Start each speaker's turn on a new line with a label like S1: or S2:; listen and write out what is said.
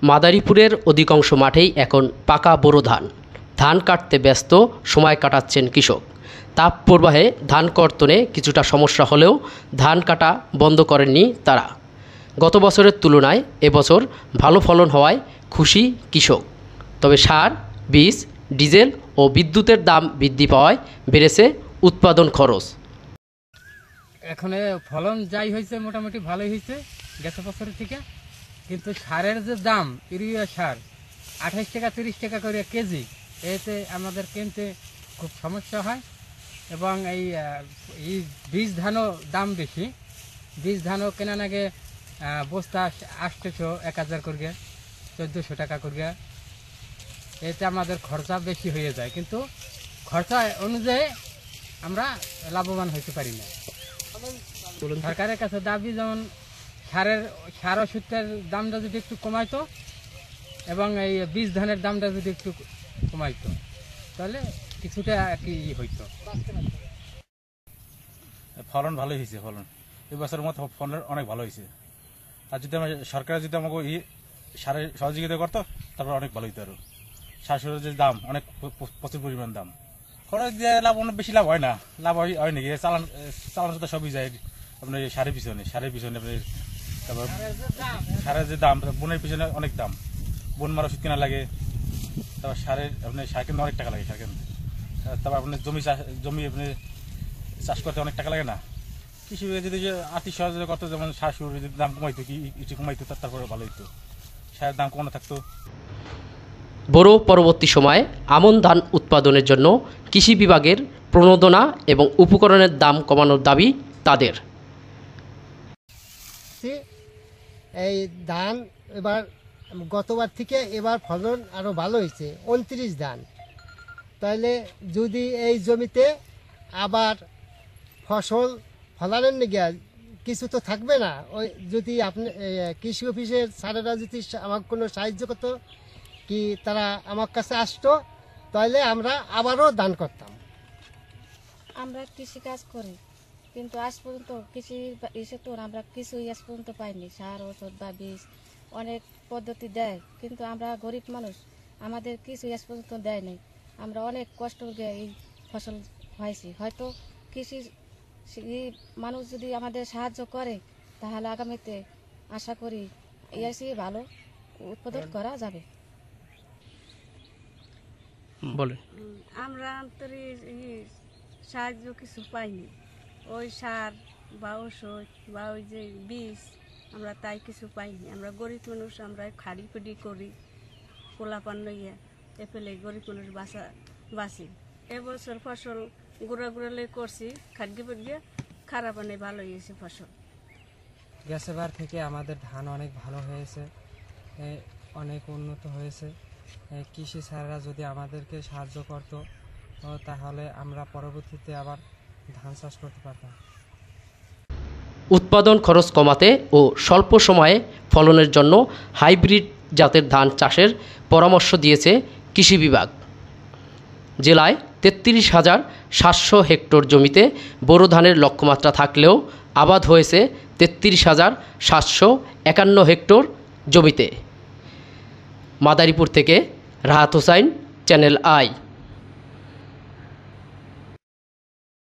S1: মাদারীপুরের অধিকাংশ মাঠেই এখন পাকা বোরো ধান। ধান কাটতে ব্যস্ত, সময় কাটাচ্ছেন কৃষক। তাপ প্রবাহে ধান কর্তনে কিছুটা সমস্যা হলেও ধান কাটা বন্ধ করেননি তারা। গত বছরের তুলনায় এবছর ভালো ফলন হওয়ায় খুশি কৃষক। তবে সার, বীজ, ডিজেল ও বিদ্যুতের দাম বৃদ্ধি পাওয়ায় বেড়েছে উৎপাদন খরচ।
S2: এখন ফলন যাই হয়েছে মোটামুটি ভালোই হয়েছে গেছে বছরের থেকে, কিন্তু সারের যে দাম, ইউরিয়া সার 28 টাকা 30 টাকা করে কেজি, এতে আমাদের কিনতে খুব সমস্যা হয়। এবং এই বীজ ধানও দাম বেশি। বীজ ধানও কেনা নাগে বস্তা 800 1000 করে, 1400 টাকা করে। এতে আমাদের খরচা বেশি হয়ে যায়, কিন্তু খরচা অনুযায়ী আমরা লাভবান হতে পারি না। সরকারের কাছে দাবি, যেমন সার ওষুধের দামটা যদি একটু কমাইতো এবং এই বীজ ধানের দামটা যদি একটু কমাইতো, তাহলে কিছুটা কি হইতো।
S3: ফলন ভালোই হয়েছে, ফলন এবছরের মতো ফলন অনেক ভালো হয়েছে। আর যদি আমার সরকার যদি আমাকে সারের সহযোগিতা করতো, তারপর অনেক ভালো হইতো। আরো সারের যে দাম অনেক প্রচুর পরিমাণ দাম, খরচ দিয়ে লাভ অনেক বেশি লাভ হয় না। লাভ হয় নাকি চালান তো সবই যায় আপনার সারের পিছনে আপনার। তারপর সারের যে দাম, বনের পিছনে অনেক দাম, বন মারা ওষুধ কেনা লাগে। তারপর আপনার সার কিনতে অনেক টাকা লাগে, সার কিনতে। তারপর আপনার জমি আপনি চাষ করতে অনেক টাকা লাগে না। কৃষি যদি আর্থিক সহযোগিতা করতো, যেমন সার সুর যদি দাম কমাইতো, কিছু কমাইতো, তারপরে ভালো হইতো, সারের দাম কমানো থাকতো।
S1: বোরো পরবর্তী সময়ে আমন ধান উৎপাদনের জন্য কৃষি বিভাগের প্রণোদনা এবং উপকরণের দাম কমানোর দাবি তাদের।
S4: এই ধান এবার গতবার থেকে এবার ফলন আরও ভালো হয়েছে, 29 ধান। তাহলে যদি এই জমিতে আবার ফসল ফলানোর নিয়ে কিছু তো থাকবে না। ওই যদি আপনি কৃষি অফিসের স্যারেরা যদি আমাকে কোনো সাহায্য করতো, কি তারা আমার কাছে আসতো, তাহলে আমরা আবারও ধান করতাম।
S5: আমরা কৃষিকাজ করি, কিন্তু আজ পর্যন্ত কৃষির এসে তো আমরা কিছুই আজ পর্যন্ত পাইনি। সার, ওষুধ বা বীজ অনেক পদ্ধতি দেয়, কিন্তু আমরা গরিব মানুষ, আমাদের কিছুই আজ পর্যন্ত দেয় নাই। আমরা অনেক কষ্ট করে এই ফসল হয়েছি। হয়তো কৃষি মানুষ যদি আমাদের সাহায্য করে, তাহলে আগামীতে আশা করি এসে ভালো উৎপাদন করা যাবে।
S1: বলেন।
S6: আমরা সাহায্য কিছু পাইনি, ওই সার বা ওষুধ বা ওই যে বীজ, আমরা তাই কিছু পাইনি। আমরা গরিব মানুষ, আমরা খাড়ি পিডি করি, পোলাপান লইয়া এফেলে গরিব মানুষ বাঁচি। এবছর ফসল গুড়াগুড়ালে করছি, খাটগে পিটগে, খারাপ নেই, ভালো হয়েছে ফসল।
S2: গ্যাসেবার থেকে আমাদের ধান অনেক ভালো হয়েছে, অনেক উন্নত হয়েছে। কৃষি স্যাররা যদি আমাদেরকে সাহায্য করতো, তাহলে আমরা পরবর্তীতে আবার ধান চাষ করতে পারতাম।
S1: উৎপাদন খরচ কমাতে ও স্বল্প সময়ে ফলনের জন্য হাইব্রিড জাতের ধান চাষের পরামর্শ দিয়েছে কৃষি বিভাগ। জেলায় 33,700 হেক্টর জমিতে বোরো ধানের লক্ষ্যমাত্রা থাকলেও আবাদ হয়েছে 33,751 হেক্টর জমিতে। মাদারীপুর থেকে রাহাত হোসাইন, চ্যানেল আই।